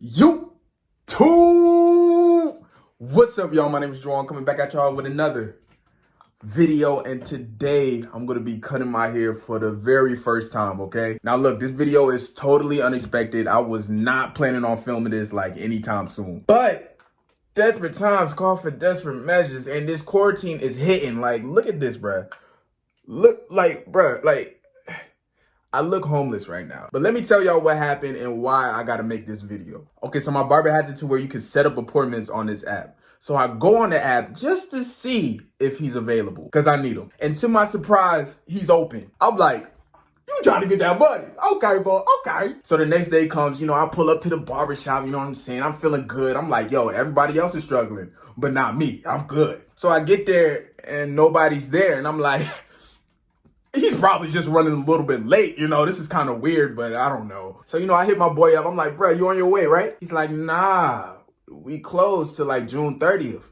YouTube! What's up, y'all? My name is Juwan, coming back at y'all with another video, and today I'm gonna be cutting my hair for the very first time, okay? Now look, this video is totally unexpected. I was not planning on filming this like anytime soon, but desperate times call for desperate measures, and this quarantine is hitting. Like, look at this, bruh. I look homeless right now. But let me tell y'all what happened and why I gotta make this video. Okay, so my barber has it to where you can set up appointments on this app. So I go on the app just to see if he's available, because I need him. And to my surprise, he's open. I'm like, you trying to get that money? Okay, bro, okay. So the next day comes, I pull up to the barber shop, you know what I'm saying? I'm feeling good. I'm like, yo, everybody else is struggling, but not me. I'm good. So I get there and nobody's there, and I'm like, he's probably just running a little bit late, this is kind of weird, but I don't know. So, I hit my boy up. I'm like, bro, you on your way, right? He's like, nah, we closed till like June 30th.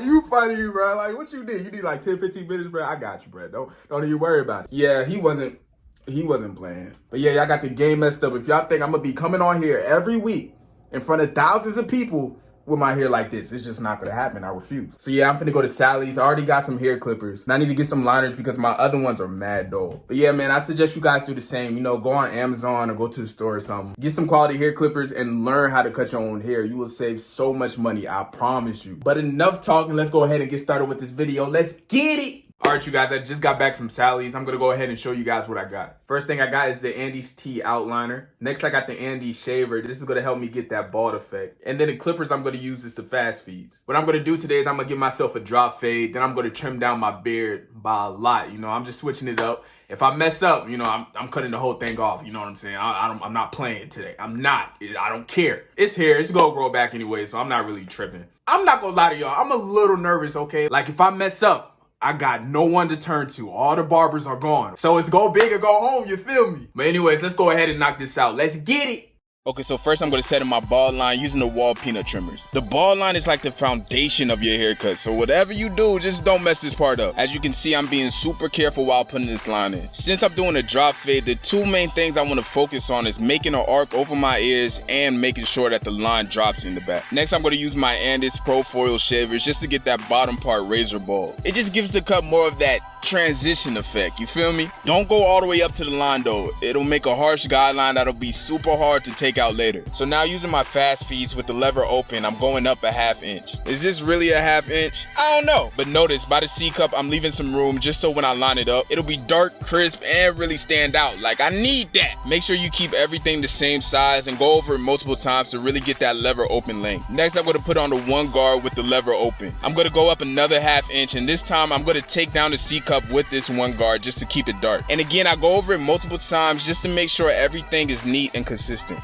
You funny, bro. Like, what you need? You need like 10, 15 minutes, bro? I got you, bro. Don't even worry about it. Yeah, he wasn't playing. But yeah, y'all got the game messed up. If y'all think I'm gonna be coming on here every week in front of thousands of people with my hair like this, it's just not gonna happen. I refuse. So yeah, I'm finna go to Sally's. I already got some hair clippers, and I need to get some liners because my other ones are mad dull. But yeah, man, I suggest you guys do the same. Go on Amazon or go to the store or something. Get some quality hair clippers and learn how to cut your own hair. You will save so much money, I promise you. But enough talking, let's go ahead and get started with this video. Let's get it! Alright, you guys, I just got back from Sally's. I'm gonna go ahead and show you guys what I got. First thing I got is the Andy's T outliner. Next, I got the Andy shaver. This is gonna help me get that bald effect. And then the clippers I'm gonna use is the fast feeds. What I'm gonna do today is I'm gonna give myself a drop fade. Then I'm gonna trim down my beard by a lot. I'm just switching it up. If I mess up, I'm cutting the whole thing off. You know what I'm saying? I'm not playing today. I'm not. I don't care. It's hair. It's gonna grow back anyway, so I'm not really tripping. I'm not gonna lie to y'all. I'm a little nervous, okay? Like, if I mess up, I got no one to turn to. All the barbers are gone. So it's go big or go home, you feel me? But anyways, let's go ahead and knock this out. Let's get it. Okay, so first I'm going to set in my bald line using the wall peanut trimmers. The bald line is like the foundation of your haircut, so whatever you do, just don't mess this part up. As you can see, I'm being super careful while putting this line in. Since I'm doing a drop fade, the two main things I want to focus on is making an arc over my ears and making sure that the line drops in the back. Next, I'm going to use my Andis Pro Foil shavers just to get that bottom part razor bald. It just gives the cut more of that transition effect, you feel me? Don't go all the way up to the line though. It'll make a harsh guideline that'll be super hard to take out later. So now using my fast feeds with the lever open, I'm going up a ½ inch. Is this really a ½ inch? I don't know. But notice by the C cup, I'm leaving some room just so when I line it up, it'll be dark, crisp, and really stand out. Like, I need that. Make sure you keep everything the same size and go over it multiple times to really get that lever open length. Next, I'm going to put on the one guard with the lever open. I'm going to go up another ½ inch, and this time I'm going to take down the C cup with this one guard just to keep it dark. And again, I go over it multiple times just to make sure everything is neat and consistent.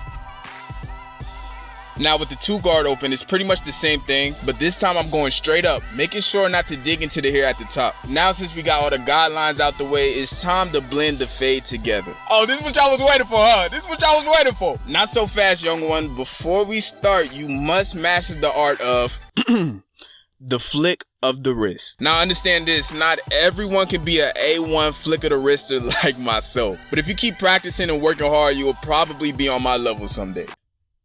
Now with the two guard open, it's pretty much the same thing, but this time I'm going straight up, making sure not to dig into the hair at the top. Now since we got all the guidelines out the way, it's time to blend the fade together. Oh, this is what y'all was waiting for, huh? This is what y'all was waiting for. Not so fast, young one. Before we start, you must master the art of the flick of the wrist. Now understand this, not everyone can be a A1 flick of the wrister like myself. But if you keep practicing and working hard, you will probably be on my level someday.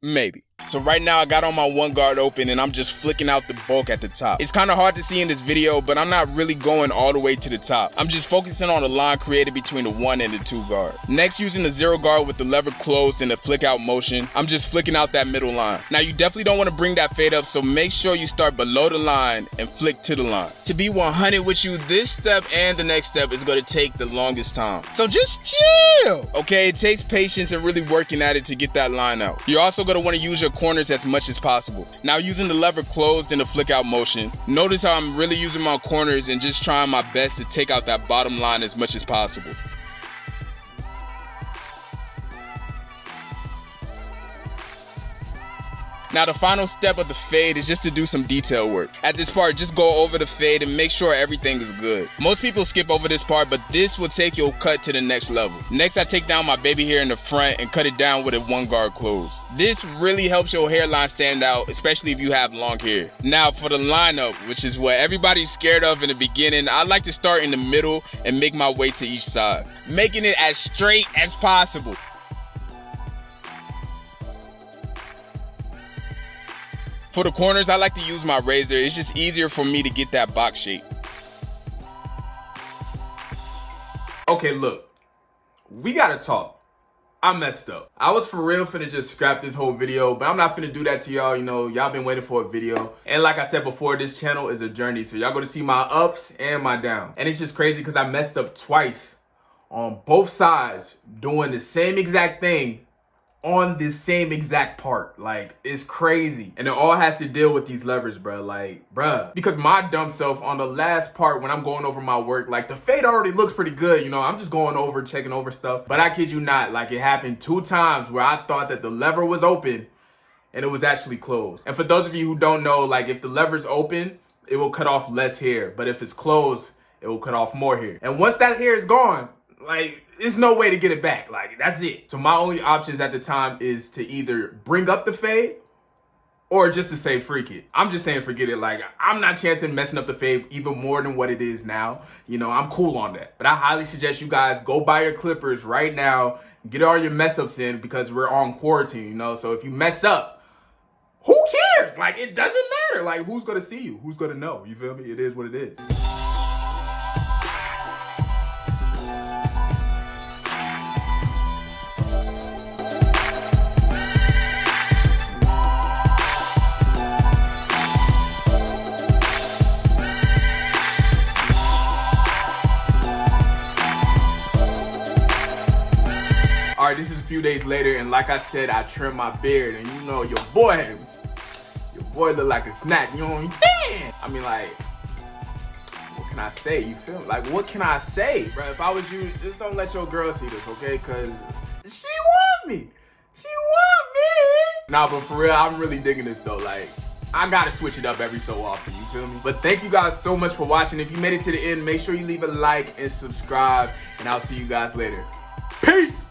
Maybe. So right now I got on my one guard open and I'm just flicking out the bulk at the top. It's kind of hard to see in this video, but I'm not really going all the way to the top. I'm just focusing on the line created between the one and the two guard. Next, using the zero guard with the lever closed and the flick out motion, I'm just flicking out that middle line. Now you definitely don't want to bring that fade up, so make sure you start below the line and flick to the line. To be 100 with you, this step and the next step is going to take the longest time. So just chill. Okay, it takes patience and really working at it to get that line out. You're also going to want to use your corners as much as possible. Now using the lever closed and the flick out motion, notice how I'm really using my corners and just trying my best to take out that bottom line as much as possible. Now the final step of the fade is just to do some detail work. At this part, just go over the fade and make sure everything is good. Most people skip over this part, but this will take your cut to the next level. Next, I take down my baby hair in the front and cut it down with a one guard closed. This really helps your hairline stand out, especially if you have long hair. Now for the lineup, which is what everybody's scared of in the beginning, I like to start in the middle and make my way to each side, making it as straight as possible. For the corners, I like to use my razor. It's just easier for me to get that box shape. Okay, look, we gotta talk. I messed up. I was for real finna just scrap this whole video, but I'm not finna do that to y'all. You know, y'all been waiting for a video. And like I said before, this channel is a journey. So y'all gonna see my ups and my downs. And it's just crazy because I messed up twice on both sides doing the same exact thing on this same exact part. Like, it's crazy. And it all has to deal with these levers, bro. Like, bruh. Because my dumb self on the last part when I'm going over my work, like the fade already looks pretty good. You know, I'm just going over, checking over stuff. But I kid you not, like it happened 2 times where I thought that the lever was open and it was actually closed. And for those of you who don't know, like if the lever's open, it will cut off less hair. But if it's closed, it will cut off more hair. And once that hair is gone, like, there's no way to get it back. Like, that's it. So my only options at the time is to either bring up the fade or just to say freak it. I'm just saying forget it. Like, I'm not chancing messing up the fade even more than what it is now. You know, I'm cool on that. But I highly suggest you guys go buy your clippers right now. Get all your mess ups in because we're on quarantine, you know? So if you mess up, who cares? Like, it doesn't matter. Like, who's gonna see you? Who's gonna know? You feel me? It is what it is. All right, this is a few days later, and like I said, I trimmed my beard, and you know, your boy look like a snack, you know what I'm saying? I mean, like, what can I say, you feel me? Like, what can I say? Bro, if I was you, just don't let your girl see this, okay? Because she want me. She want me. Nah, but for real, I'm really digging this, though. Like, I gotta switch it up every so often, you feel me? But thank you guys so much for watching. If you made it to the end, make sure you leave a like and subscribe, and I'll see you guys later. Peace!